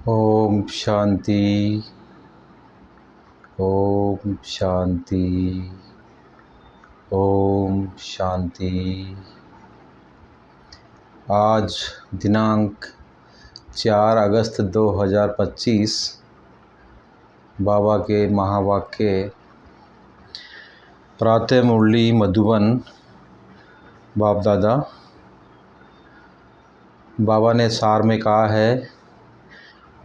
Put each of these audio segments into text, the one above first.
ओम शांति। ओम शांति। ओम शांति। आज दिनांक 4 अगस्त 2025 बाबा के महावाक्य प्रातः मुरली मधुबन। बाप दादा बाबा ने सार में कहा है,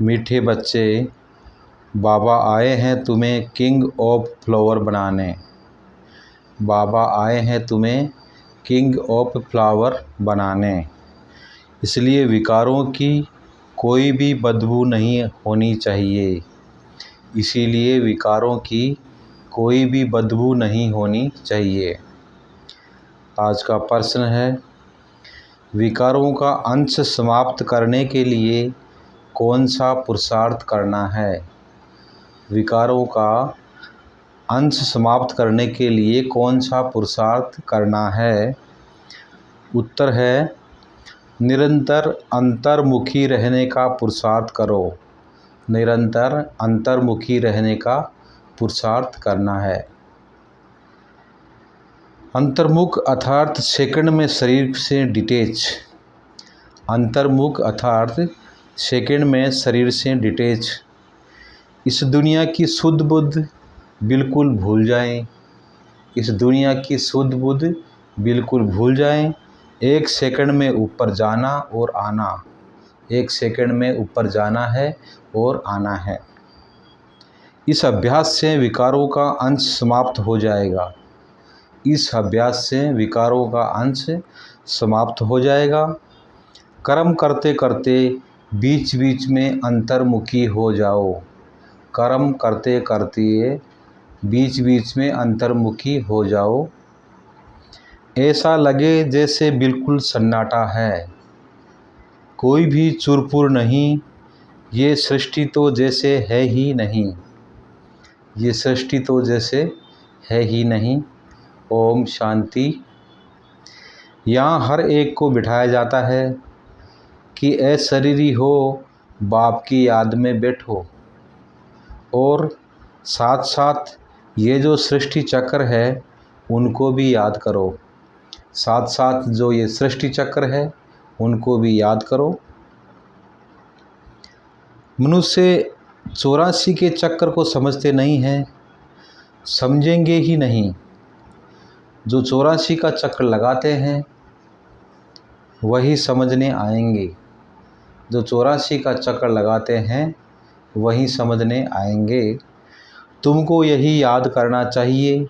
मीठे बच्चे, बाबा आए हैं तुम्हें किंग ऑफ फ्लावर बनाने। बाबा आए हैं तुम्हें किंग ऑफ फ्लावर बनाने। इसलिए विकारों की कोई भी बदबू नहीं होनी चाहिए। इसीलिए विकारों की कोई भी बदबू नहीं होनी चाहिए। आज का प्रश्न है, विकारों का अंश समाप्त करने के लिए कौन सा पुरुषार्थ करना है? विकारों का अंश समाप्त करने के लिए कौन सा पुरुषार्थ करना है? उत्तर है, निरंतर अंतर्मुखी रहने का पुरुषार्थ करो। निरंतर अंतर्मुखी रहने का पुरुषार्थ करना है। अंतर्मुख अर्थात सेकंड में शरीर से डिटैच। अंतर्मुख अर्थात सेकंड में शरीर से डिटैच। इस दुनिया की शुद्ध बुद्ध बिल्कुल भूल जाएं। इस दुनिया की शुद्ध बुद्ध बिल्कुल भूल जाएं। एक सेकंड में ऊपर जाना और आना। एक सेकंड में ऊपर जाना है और आना है। इस अभ्यास से विकारों का अंश समाप्त हो जाएगा। इस अभ्यास से विकारों का अंश समाप्त हो जाएगा। कर्म करते करते बीच बीच में अंतर्मुखी हो जाओ। कर्म करते करते बीच बीच में अंतर्मुखी हो जाओ। ऐसा लगे जैसे बिल्कुल सन्नाटा है, कोई भी चुरपुर नहीं। ये सृष्टि तो जैसे है ही नहीं। ये सृष्टि तो जैसे है ही नहीं। ओम शांति। यहाँ हर एक को बिठाया जाता है कि ऐ शरीरी हो, बाप की याद में बैठो। और साथ साथ ये जो सृष्टि चक्र है उनको भी याद करो। साथ साथ जो ये सृष्टि चक्र है उनको भी याद करो। मनुष्य 84 के चक्र को समझते नहीं हैं, समझेंगे ही नहीं। जो 84 का चक्र लगाते हैं वही समझने आएंगे। जो 84 का चक्र लगाते हैं वही समझने आएंगे। तुमको यही याद करना चाहिए।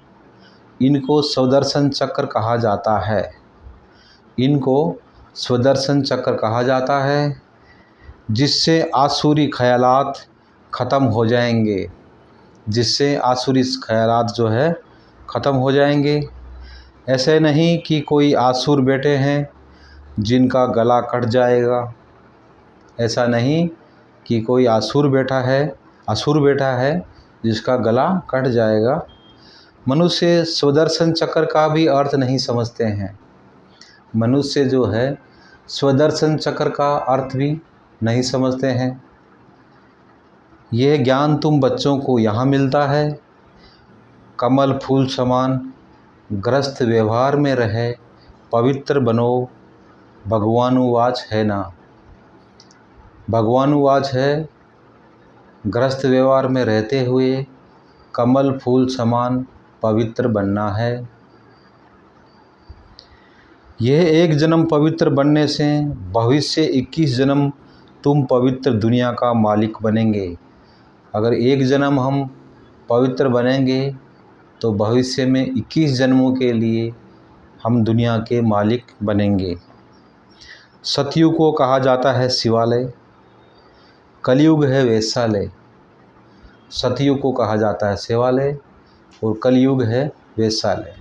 इनको स्वदर्शन चक्र कहा जाता है। इनको स्वदर्शन चक्र कहा जाता है, जिससे आसुरी ख्यालात ख़त्म हो जाएंगे। जिससे आसुरी ख्यालात जो है ख़त्म हो जाएंगे। ऐसे नहीं कि कोई आसुर बैठे हैं जिनका गला कट जाएगा। ऐसा नहीं कि कोई असुर बैठा है जिसका गला कट जाएगा। मनुष्य स्वदर्शन चक्र का भी अर्थ नहीं समझते हैं। मनुष्य जो है स्वदर्शन चक्र का अर्थ भी नहीं समझते हैं। यह ज्ञान तुम बच्चों को यहाँ मिलता है। कमल फूल समान ग्रस्त व्यवहार में रहे, पवित्र बनो, भगवानुवाच है ना। भगवानुवाच है, ग्रस्त व्यवहार में रहते हुए कमल फूल समान पवित्र बनना है। यह एक जन्म पवित्र बनने से भविष्य 21 जन्म तुम पवित्र दुनिया का मालिक बनेंगे। अगर एक जन्म हम पवित्र बनेंगे तो भविष्य में 21 जन्मों के लिए हम दुनिया के मालिक बनेंगे। सतयुग को कहा जाता है शिवालय, कलयुग है वैश्यालय। सतयुग को कहा जाता है शिवालय और कलयुग है वैश्यालय।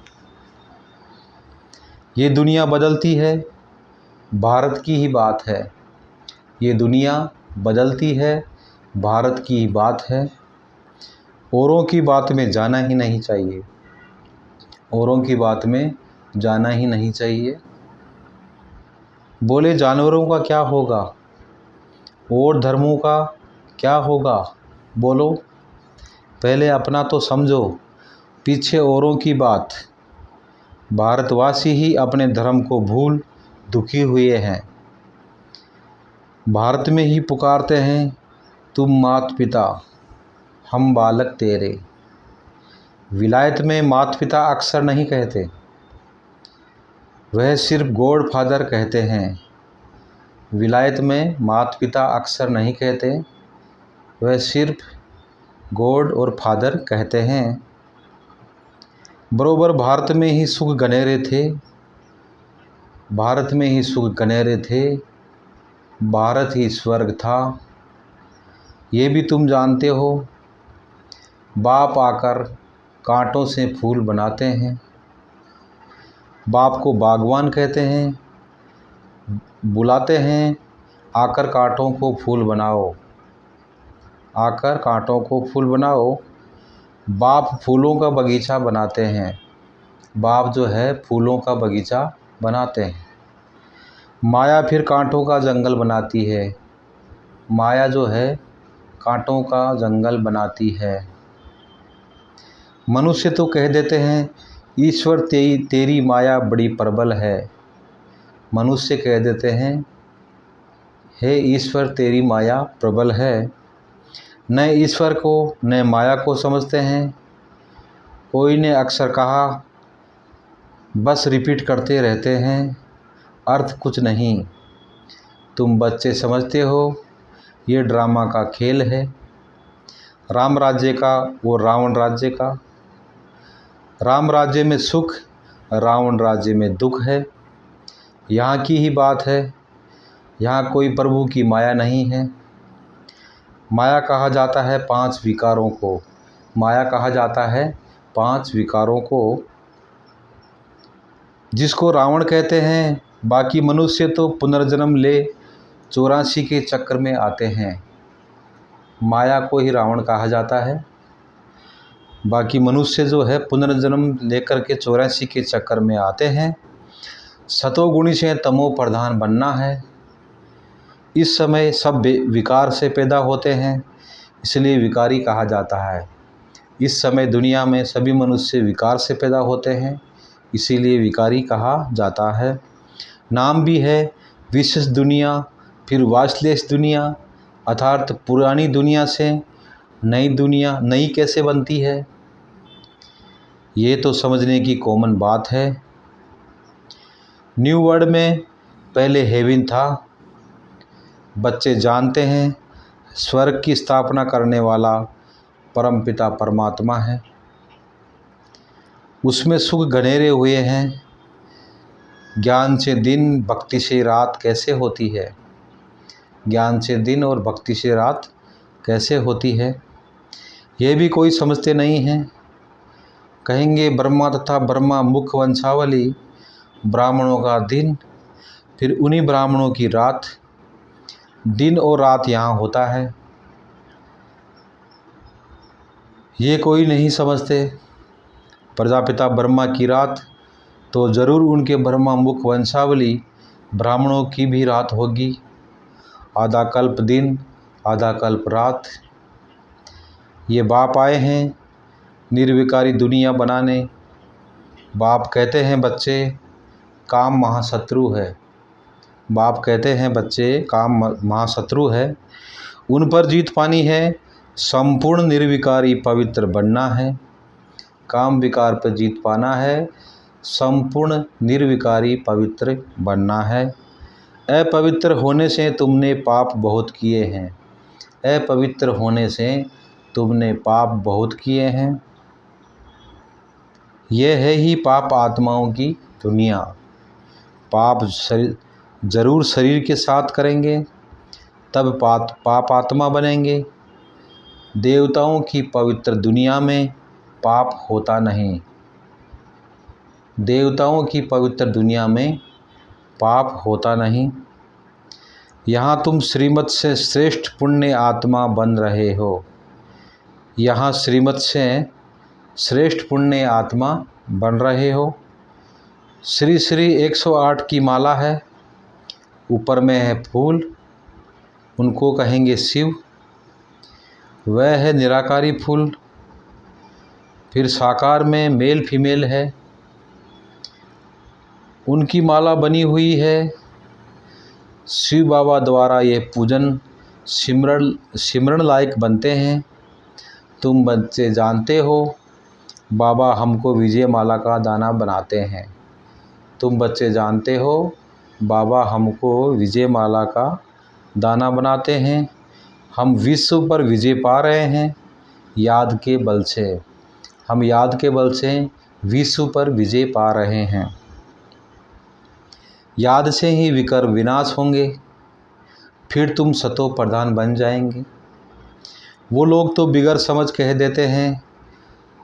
ये दुनिया बदलती है, भारत की ही बात है। ये दुनिया बदलती है, भारत की ही बात है। औरों की बात में जाना ही नहीं चाहिए। औरों की बात में जाना ही नहीं चाहिए। बोले जानवरों का क्या होगा और धर्मों का क्या होगा बोलो, पहले अपना तो समझो, पीछे औरों की बात। भारतवासी ही अपने धर्म को भूल दुखी हुए हैं। भारत में ही पुकारते हैं, तुम मात पिता हम बालक तेरे। विलायत में मात पिता अक्सर नहीं कहते, वह सिर्फ गॉड फादर कहते हैं। विलायत में मात पिता अक्सर नहीं कहते, वह सिर्फ गॉड और फादर कहते हैं। बरोबर भारत में ही सुख गनेरे थे, भारत में ही सुख गनेरे थे, भारत ही स्वर्ग था। ये भी तुम जानते हो, बाप आकर कांटों से फूल बनाते हैं। बाप को बागवान कहते हैं, बुलाते हैं, आकर कांटों को फूल बनाओ, आकर कांटों को फूल बनाओ। बाप फूलों का बगीचा बनाते हैं, बाप जो है फूलों का बगीचा बनाते हैं। माया फिर कांटों का जंगल बनाती है, माया जो है कांटों का जंगल बनाती है। मनुष्य तो कह देते हैं, ईश्वर तेरी माया बड़ी प्रबल है। मनुष्य कह देते हैं, हे ईश्वर तेरी माया प्रबल है। न ईश्वर को न माया को समझते हैं। कोई ने अक्सर कहा, बस रिपीट करते रहते हैं, अर्थ कुछ नहीं। तुम बच्चे समझते हो, ये ड्रामा का खेल है, राम राज्य का वो रावण राज्य का। राम राज्य में सुख, रावण राज्य में दुख है। यहाँ की ही बात है, यहाँ कोई प्रभु की माया नहीं है। माया कहा जाता है 5 विकारों को, माया कहा जाता है 5 विकारों को, जिसको रावण कहते हैं। बाकी मनुष्य तो पुनर्जन्म ले 84 के चक्कर में आते हैं, माया को ही रावण कहा जाता है। बाकी मनुष्य जो है पुनर्जन्म लेकर के 84 के चक्कर में आते हैं। सतोगुणी से तमो प्रधान बनना है। इस समय सब विकार से पैदा होते हैं, इसलिए विकारी कहा जाता है। इस समय दुनिया में सभी मनुष्य विकार से पैदा होते हैं, इसीलिए विकारी कहा जाता है। नाम भी है विशेष दुनिया, फिर वाशलेस दुनिया, अर्थात पुरानी दुनिया से नई दुनिया नई कैसे बनती है, ये तो समझने की कॉमन बात है। न्यू वर्ल्ड में पहले हेवन था। बच्चे जानते हैं, स्वर्ग की स्थापना करने वाला परमपिता परमात्मा है। उसमें सुख घनेरे हुए हैं। ज्ञान से दिन भक्ति से रात कैसे होती है, ज्ञान से दिन और भक्ति से रात कैसे होती है, ये भी कोई समझते नहीं हैं। कहेंगे ब्रह्मा तथा ब्रह्मा मुख वंशावली, ब्राह्मणों का दिन, फिर उन्हीं ब्राह्मणों की रात। दिन और रात यहाँ होता है, ये कोई नहीं समझते। प्रजापिता ब्रह्मा की रात तो ज़रूर उनके ब्रह्मा मुख वंशावली ब्राह्मणों की भी रात होगी। आधा कल्प दिन, आधा कल्प रात। ये बाप आए हैं निर्विकारी दुनिया बनाने। बाप कहते हैं बच्चे, काम महाशत्रु है। बाप कहते हैं बच्चे, काम महाशत्रु है। उन पर जीत पानी है, संपूर्ण निर्विकारी पवित्र बनना है। काम विकार पर जीत पाना है, संपूर्ण निर्विकारी पवित्र बनना है। अपवित्र होने से तुमने पाप बहुत किए हैं, अपवित्र होने से तुमने पाप बहुत किए हैं। यह है ही पाप आत्माओं की दुनिया। पाप ज़रूर शरीर के साथ करेंगे, तब पाप आत्मा बनेंगे। देवताओं की पवित्र दुनिया में पाप होता नहीं, देवताओं की पवित्र दुनिया में पाप होता नहीं। यहाँ तुम श्रीमत से श्रेष्ठ पुण्य आत्मा बन रहे हो, यहाँ श्रीमत से श्रेष्ठ पुण्य आत्मा बन रहे हो। श्री श्री 108 की माला है, ऊपर में है फूल, उनको कहेंगे शिव। वह है निराकारी फूल। फिर साकार में मेल फीमेल है, उनकी माला बनी हुई है। शिव बाबा द्वारा ये पूजन सिमरण लायक बनते हैं। तुम बच्चे जानते हो बाबा हमको विजय माला का दाना बनाते हैं। तुम बच्चे जानते हो बाबा हमको विजय माला का दाना बनाते हैं। हम विश्व पर विजय पा रहे हैं याद के बल से। हम याद के बल से विश्व पर विजय पा रहे हैं। याद से ही विकर विनाश होंगे, फिर तुम सतो प्रधान बन जाएंगे। वो लोग तो बिगर समझ कह देते हैं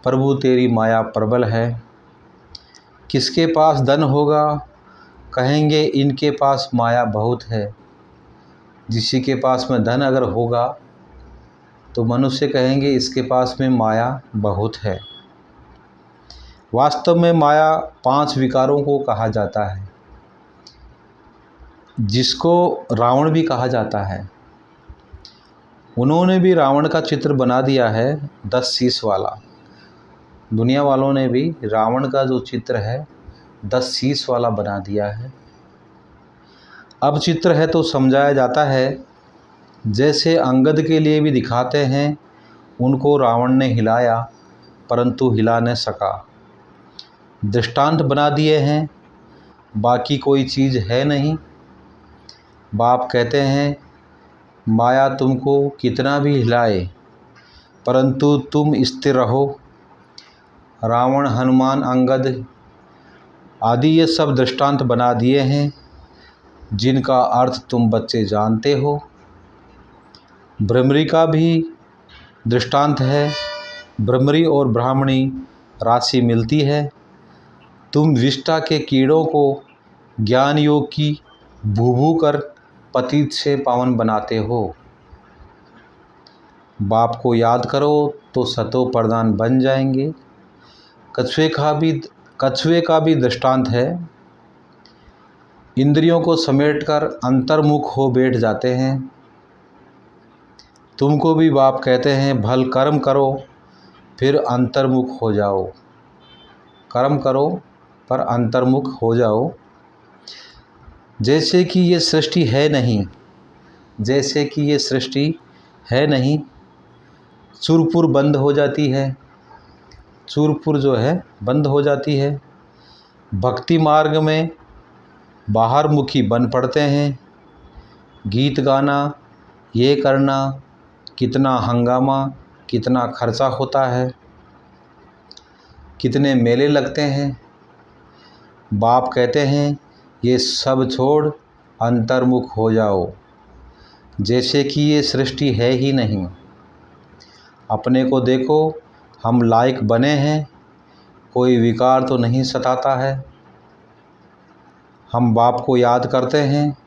प्रभु तेरी माया प्रबल है। किसके पास धन होगा कहेंगे इनके पास माया बहुत है। किसी के पास में धन अगर होगा तो मनुष्य कहेंगे इसके पास में माया बहुत है। वास्तव में माया 5 विकारों को कहा जाता है, जिसको रावण भी कहा जाता है। उन्होंने भी रावण का चित्र बना दिया है 10 शीश वाला। दुनिया वालों ने भी रावण का जो चित्र है 10 शीश वाला बना दिया है। अब चित्र है तो समझाया जाता है, जैसे अंगद के लिए भी दिखाते हैं। उनको रावण ने हिलाया परंतु हिला न सका। दृष्टांत बना दिए हैं, बाकी कोई चीज़ है नहीं। बाप कहते हैं माया तुमको कितना भी हिलाए परंतु तुम स्थिर रहो। रावण, हनुमान, अंगद आदि ये सब दृष्टांत बना दिए हैं, जिनका अर्थ तुम बच्चे जानते हो। भ्रमरी का भी दृष्टांत है। भ्रमरी और ब्राह्मणी राशि मिलती है। तुम विष्टा के कीड़ों को ज्ञान योग की भूभू कर पतित से पावन बनाते हो। बाप को याद करो तो सतो प्रधान बन जाएंगे। कछुए का भी दृष्टांत है। इंद्रियों को समेटकर अंतर्मुख हो बैठ जाते हैं। तुमको भी बाप कहते हैं भल कर्म करो फिर अंतर्मुख हो जाओ। कर्म करो पर अंतर्मुख हो जाओ। जैसे कि ये सृष्टि है नहीं, जैसे कि ये सृष्टि है नहीं। चूरपुर बंद हो जाती है, चूरपुर जो है बंद हो जाती है। भक्ति मार्ग में बाहर मुखी बन पड़ते हैं। गीत गाना, ये करना, कितना हंगामा, कितना खर्चा होता है, कितने मेले लगते हैं। बाप कहते हैं ये सब छोड़ अंतर्मुख हो जाओ, जैसे कि ये सृष्टि है ही नहीं। अपने को देखो, हम लायक बने हैं, कोई विकार तो नहीं सताता है। हम बाप को याद करते हैं।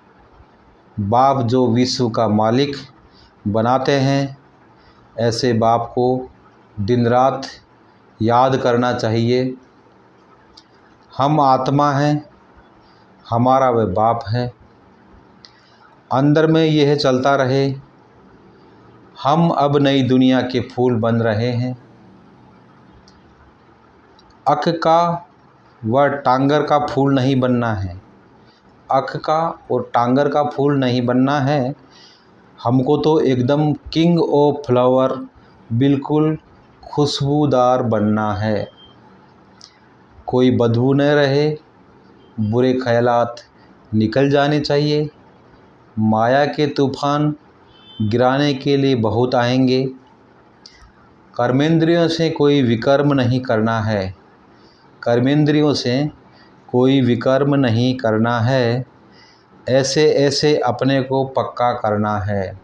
बाप जो विश्व का मालिक बनाते हैं, ऐसे बाप को दिन रात याद करना चाहिए। हम आत्मा हैं, हमारा वह बाप है। अंदर में यह चलता रहे। हम अब नई दुनिया के फूल बन रहे हैं। अक का व टांगर का फूल नहीं बनना है। अक का और टांगर का फूल नहीं बनना है। हमको तो एकदम किंग ऑफ फ्लावर, बिल्कुल खुशबूदार बनना है। कोई बदबू न रहे, बुरे ख्यालात निकल जाने चाहिए। माया के तूफान गिराने के लिए बहुत आएंगे। कर्मेंद्रियों से कोई विकर्म नहीं करना है। कर्मेंद्रियों से कोई विकर्म नहीं करना है। ऐसे ऐसे अपने को पक्का करना है,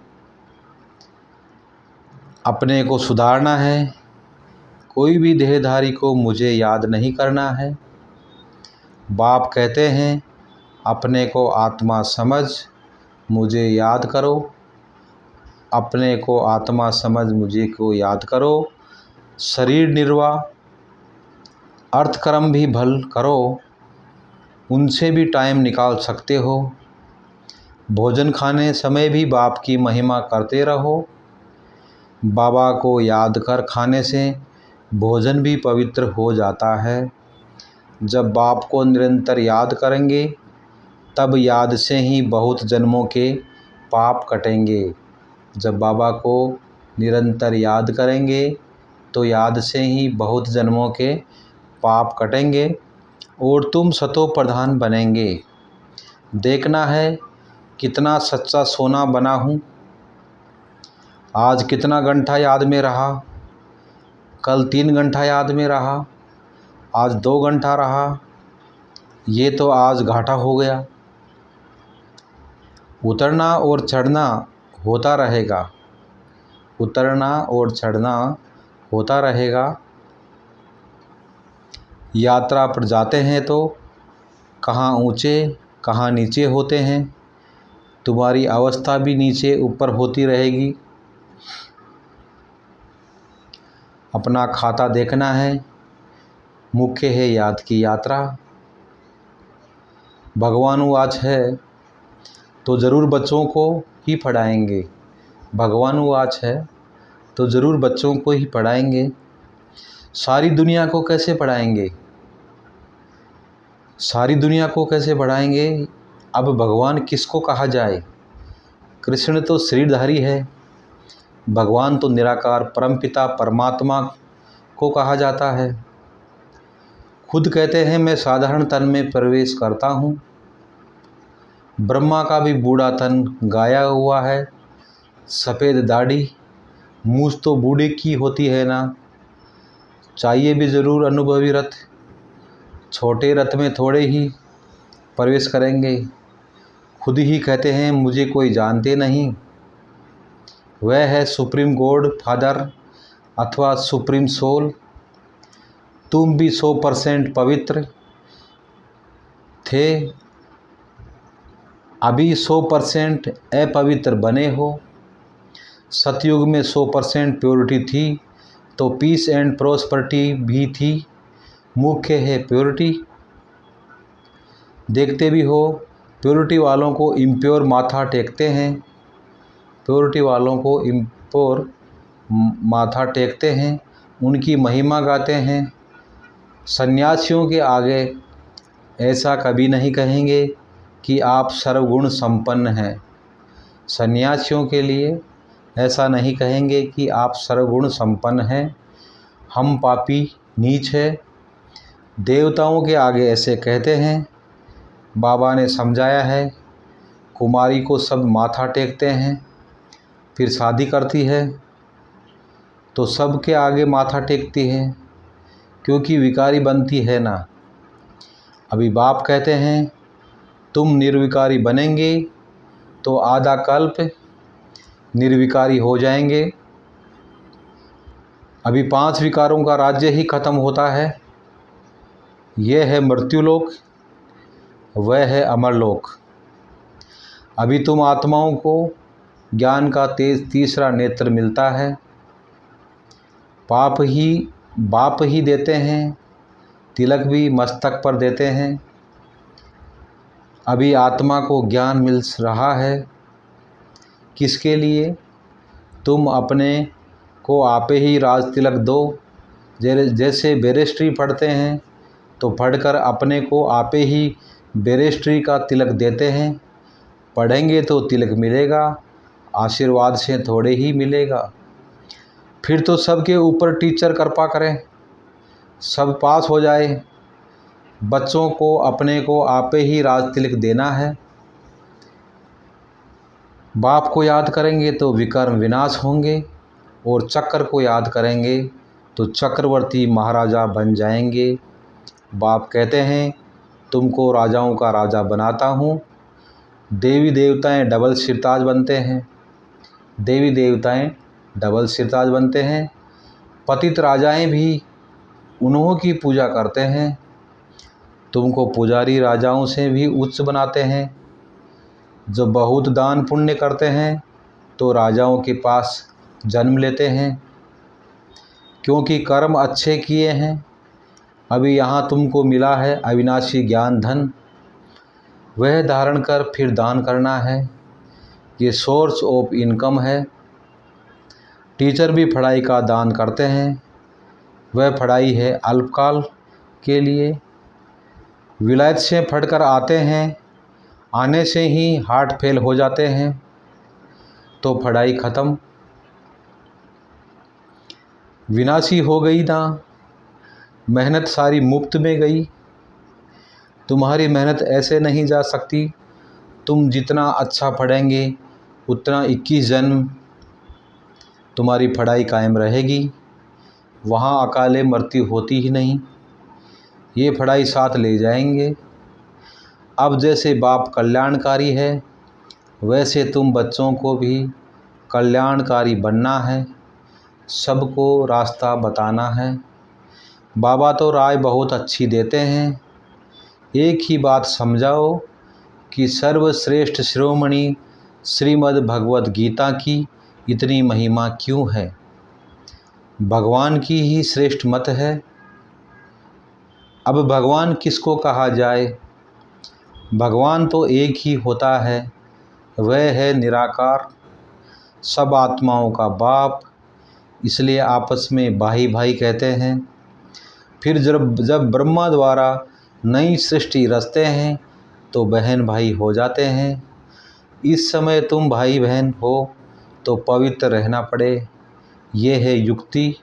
अपने को सुधारना है। कोई भी देहधारी को मुझे याद नहीं करना है। बाप कहते हैं अपने को आत्मा समझ मुझे याद करो। अपने को आत्मा समझ मुझे को याद करो। शरीर निर्वाह, अर्थकर्म भी भल करो, उनसे भी टाइम निकाल सकते हो। भोजन खाने समय भी बाप की महिमा करते रहो। बाबा को याद कर खाने से भोजन भी पवित्र हो जाता है। जब बाप को निरंतर याद करेंगे तब याद से ही बहुत जन्मों के पाप कटेंगे। जब बाबा को निरंतर याद करेंगे तो याद से ही बहुत जन्मों के पाप कटेंगे और तुम सतो प्रधान बनेंगे। देखना है कितना सच्चा सोना बना हूँ। आज कितना घंटा याद में रहा, कल 3 घंटा याद में रहा, आज 2 घंटा रहा, ये तो आज घाटा हो गया। उतरना और चढ़ना होता रहेगा, उतरना और चढ़ना होता रहेगा। यात्रा पर जाते हैं तो कहाँ ऊंचे कहाँ नीचे होते हैं। तुम्हारी अवस्था भी नीचे ऊपर होती रहेगी। अपना खाता देखना है, मुख्य है याद की यात्रा। भगवान वाच है तो ज़रूर बच्चों को ही पढ़ाएंगे, भगवान वाच है तो ज़रूर बच्चों को ही पढ़ाएंगे। सारी दुनिया को कैसे पढ़ाएंगे, सारी दुनिया को कैसे पढ़ाएंगे। अब भगवान किसको कहा जाए। कृष्ण तो शरीरधारी है, भगवान तो निराकार परमपिता परमात्मा को कहा जाता है। खुद कहते हैं मैं साधारण तन में प्रवेश करता हूँ। ब्रह्मा का भी बूढ़ा तन गाया हुआ है। सफ़ेद दाढ़ी, मूछ तो बूढ़े की होती है ना। चाहिए भी ज़रूर अनुभवी रथ, छोटे रथ में थोड़े ही प्रवेश करेंगे। खुद ही कहते हैं मुझे कोई जानते नहीं। वह है सुप्रीम गॉड फादर अथवा सुप्रीम सोल। तुम भी 100% पवित्र थे, अभी 100% अपवित्र बने हो। सतयुग में 100% प्योरिटी थी तो पीस एंड प्रोस्पेरिटी भी थी। मुख्य है प्योरिटी। देखते भी हो प्योरिटी वालों को इम्प्योर माथा टेकते हैं, प्योरिटी वालों को इम्प्योर माथा टेकते हैं, उनकी महिमा गाते हैं। सन्यासियों के आगे ऐसा कभी नहीं कहेंगे कि आप सर्वगुण संपन्न हैं। सन्यासियों के लिए ऐसा नहीं कहेंगे कि आप सर्वगुण संपन्न हैं। हम पापी नीच है। देवताओं के आगे ऐसे कहते हैं। बाबा ने समझाया है, कुमारी को सब माथा टेकते हैं, फिर शादी करती है तो सबके आगे माथा टेकती है क्योंकि विकारी बनती है ना। अभी बाप कहते हैं तुम निर्विकारी बनेंगे तो आधा कल्प निर्विकारी हो जाएंगे। अभी 5 विकारों का राज्य ही खत्म होता है। यह है मृत्युलोक, वह है अमरलोक। अभी तुम आत्माओं को ज्ञान का तेज तीसरा नेत्र मिलता है। बाप ही देते हैं, तिलक भी मस्तक पर देते हैं। अभी आत्मा को ज्ञान मिल रहा है। किसके लिए। तुम अपने को आपे ही राज तिलक दो। जैसे बैरिस्ट्री पढ़ते हैं तो पढ़कर अपने को आपे ही बैरिस्ट्री का तिलक देते हैं। पढ़ेंगे तो तिलक मिलेगा, आशीर्वाद से थोड़े ही मिलेगा। फिर तो सबके ऊपर टीचर कृपा करें, सब पास हो जाए। बच्चों को अपने को आपे ही राज तिलक देना है। बाप को याद करेंगे तो विकर्म विनाश होंगे और चक्र को याद करेंगे तो चक्रवर्ती महाराजा बन जाएंगे। बाप कहते हैं तुमको राजाओं का राजा बनाता हूँ। देवी देवताएं डबल सिरताज बनते हैं, देवी देवताएं डबल सिरताज बनते हैं। पतित राजाएं भी उन्हों की पूजा करते हैं। तुमको पुजारी राजाओं से भी उच्च बनाते हैं। जो बहुत दान पुण्य करते हैं तो राजाओं के पास जन्म लेते हैं क्योंकि कर्म अच्छे किए हैं। अभी यहाँ तुमको मिला है अविनाशी ज्ञान धन, वह धारण कर फिर दान करना है। ये सोर्स ऑफ इनकम है। टीचर भी पढ़ाई का दान करते हैं। वह पढ़ाई है अल्पकाल के लिए। विलायत से पढ़कर आते हैं, आने से ही हार्ट फेल हो जाते हैं, तो पढ़ाई ख़त्म, विनाशी हो गई ना। मेहनत सारी मुफ्त में गई। तुम्हारी मेहनत ऐसे नहीं जा सकती। तुम जितना अच्छा पढ़ेंगे उतना 21 जन्म तुम्हारी पढ़ाई कायम रहेगी। वहाँ अकाले मृत्यु होती ही नहीं। ये पढ़ाई साथ ले जाएंगे। अब जैसे बाप कल्याणकारी है, वैसे तुम बच्चों को भी कल्याणकारी बनना है, सबको रास्ता बताना है। बाबा तो राय बहुत अच्छी देते हैं। एक ही बात समझाओ कि सर्वश्रेष्ठ शिरोमणि श्रीमद् भगवद गीता की इतनी महिमा क्यों है। भगवान की ही श्रेष्ठ मत है। अब भगवान किसको कहा जाए? भगवान तो एक ही होता है, वह है निराकार, सब आत्माओं का बाप। इसलिए आपस में भाई भाई कहते हैं। फिर जब ब्रह्मा द्वारा नई सृष्टि रचते हैं तो बहन भाई हो जाते हैं। इस समय तुम भाई बहन हो तो पवित्र रहना पड़े, ये है युक्ति।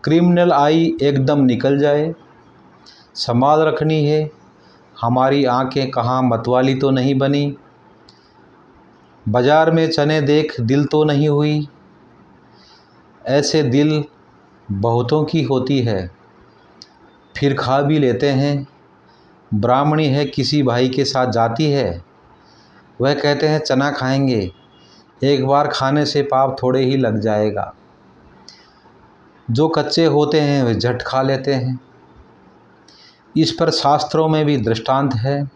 क्रिमिनल आई एकदम निकल जाए, संभाल रखनी है। हमारी आंखें कहाँ मतवाली तो नहीं बनी। बाजार में चने देख दिल तो नहीं हुई। ऐसे दिल बहुतों की होती है, फिर खा भी लेते हैं। ब्राह्मणी है, किसी भाई के साथ जाती है, वह कहते हैं चना खाएंगे। एक बार खाने से पाप थोड़े ही लग जाएगा। जो कच्चे होते हैं वे झट खा लेते हैं। इस पर शास्त्रों में भी दृष्टांत है।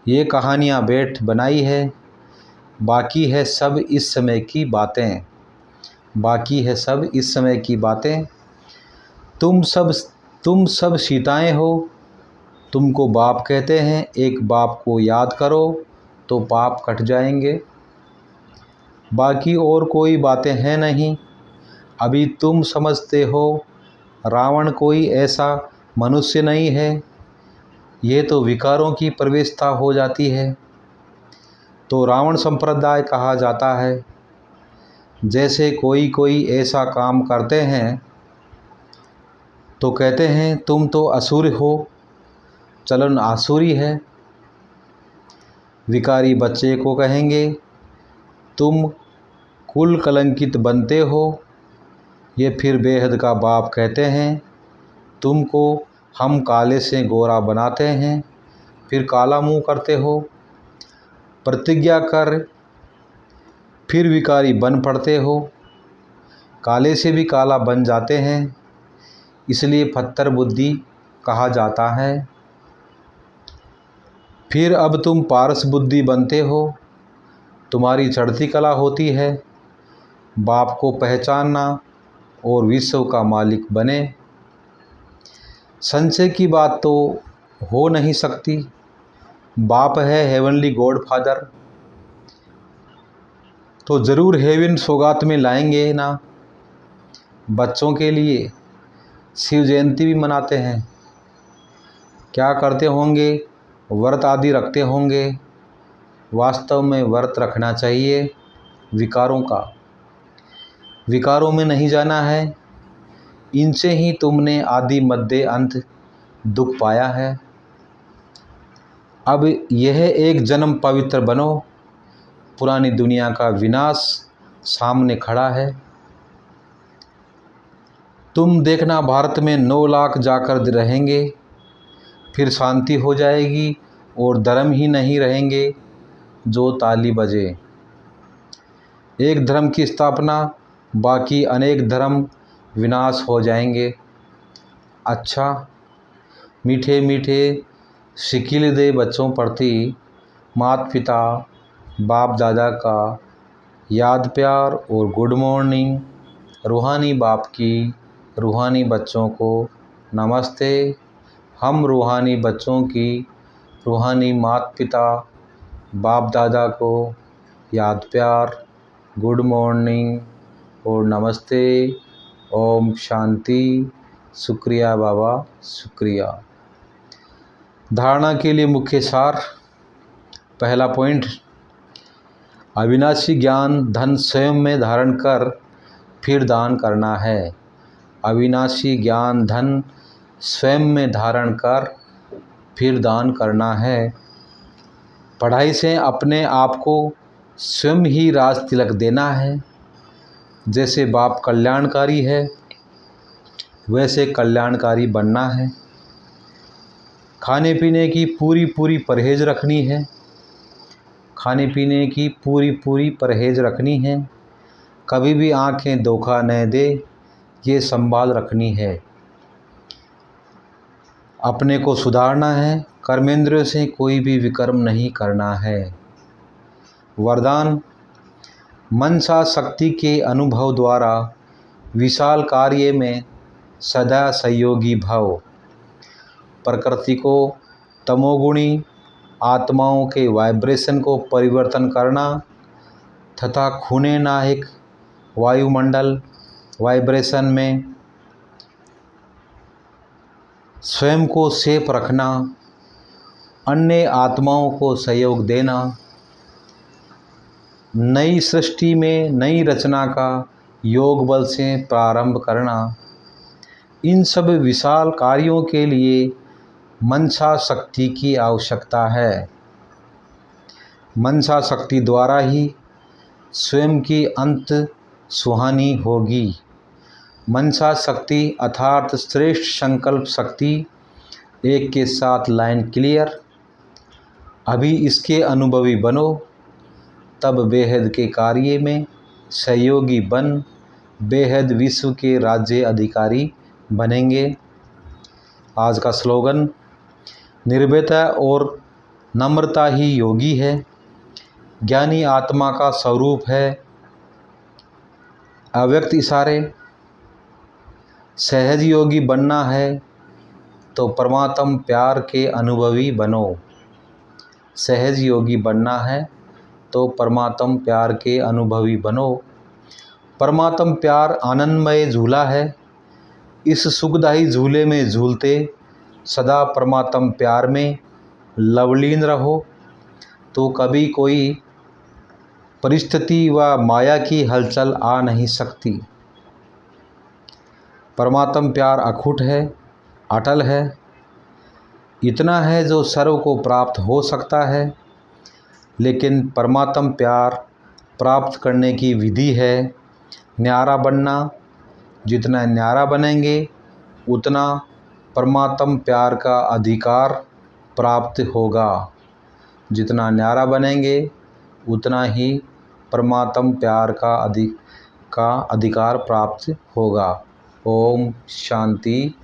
ये कहानियाँ बेठ बनाई है। बाकी है सब इस समय की बातें। बाकी है सब इस समय की बातें। तुम सब सीताएं हो। तुमको बाप कहते हैं। एक बाप को याद करो तो पाप कट जाएंगे। बाकी और कोई बातें हैं नहीं। अभी तुम समझते हो रावण कोई ऐसा मनुष्य नहीं है। ये तो विकारों की प्रवेशता हो जाती है, तो रावण संप्रदाय कहा जाता है। जैसे कोई ऐसा काम करते हैं तो कहते हैं तुम तो असुर हो, चलन आसुरी है। विकारी बच्चे को कहेंगे तुम कुल कलंकित बनते हो। ये फिर बेहद का बाप कहते हैं तुमको हम काले से गोरा बनाते हैं, फिर काला मुंह करते हो। प्रतिज्ञा कर फिर विकारी बन पड़ते हो। काले से भी काला बन जाते हैं, इसलिए पत्थर बुद्धि कहा जाता है। फिर अब तुम पारस बुद्धि बनते हो। तुम्हारी चढ़ती कला होती है बाप को पहचानना और विश्व का मालिक बने। संशय की बात तो हो नहीं सकती। बाप है हेवनली गॉड फादर, तो ज़रूर हेवन सौगात में लाएंगे ना। बच्चों के लिए शिव जयंती भी मनाते हैं। क्या करते होंगे? व्रत आदि रखते होंगे। वास्तव में व्रत रखना चाहिए विकारों का। विकारों में नहीं जाना है। इनसे ही तुमने आदि मध्य अंत दुख पाया है। अब यह एक जन्म पवित्र बनो। पुरानी दुनिया का विनाश सामने खड़ा है। तुम देखना भारत में 9 लाख जाकर रहेंगे, फिर शांति हो जाएगी और धर्म ही नहीं रहेंगे जो ताली बजे। एक धर्म की स्थापना, बाकी अनेक धर्म विनाश हो जाएंगे। अच्छा, मीठे मीठे शिकिल दे बच्चों प्रति माता पिता बाप दादा का याद प्यार और गुड मॉर्निंग। रूहानी बाप की रूहानी बच्चों को नमस्ते। हम रूहानी बच्चों की रूहानी माता पिता बाप दादा को याद प्यार, गुड मॉर्निंग, और नमस्ते। ओम शांति। शुक्रिया बाबा, शुक्रिया। धारणा के लिए मुख्य सार। पहला पॉइंट, अविनाशी ज्ञान धन स्वयं में धारण कर फिर दान करना है। अविनाशी ज्ञान धन स्वयं में धारण कर फिर दान करना है। पढ़ाई से अपने आप को स्वयं ही राज तिलक देना है। जैसे बाप कल्याणकारी है वैसे कल्याणकारी बनना है। खाने पीने की पूरी परहेज रखनी है। खाने पीने की पूरी परहेज रखनी है। कभी भी आंखें धोखा न दे, ये संभाल रखनी है। अपने को सुधारना है। कर्मेंद्रियों से कोई भी विकर्म नहीं करना है। वरदान, मनसा शक्ति के अनुभव द्वारा विशाल कार्य में सदा सहयोगी भव। प्रकृति को तमोगुणी आत्माओं के वाइब्रेशन को परिवर्तन करना तथा खूने नाहिक वायुमंडल वाइब्रेशन में स्वयं को सेफ रखना, अन्य आत्माओं को सहयोग देना, नई सृष्टि में नई रचना का योग बल से प्रारंभ करना, इन सब विशाल कार्यों के लिए मनसा शक्ति की आवश्यकता है। मनसा शक्ति द्वारा ही स्वयं की अंत सुहानी होगी। मनसा शक्ति अर्थात श्रेष्ठ संकल्प शक्ति। एक के साथ लाइन क्लियर। अभी इसके अनुभवी बनो, तब बेहद के कार्य में सहयोगी बन बेहद विश्व के राज्य अधिकारी बनेंगे। आज का स्लोगन, निर्भयता और नम्रता ही योगी है। ज्ञानी आत्मा का स्वरूप है। अव्यक्त इशारे। सहज योगी बनना है तो परमात्म प्यार के अनुभवी बनो। सहज योगी बनना है तो परमात्म प्यार के अनुभवी बनो। परमात्म प्यार आनंदमय झूला है। इस सुखदायी झूले में झूलते सदा परमात्म प्यार में लवलीन रहो, तो कभी कोई परिस्थिति व माया की हलचल आ नहीं सकती। परमात्म प्यार अखुट है, अटल है। इतना है जो सर्व को प्राप्त हो सकता है। लेकिन परमात्म प्यार प्राप्त करने की विधि है न्यारा बनना। जितना न्यारा बनेंगे उतना परमात्म प्यार का अधिकार प्राप्त होगा। जितना न्यारा बनेंगे उतना ही परमात्म प्यार का अधिकार प्राप्त होगा। ओम शांति।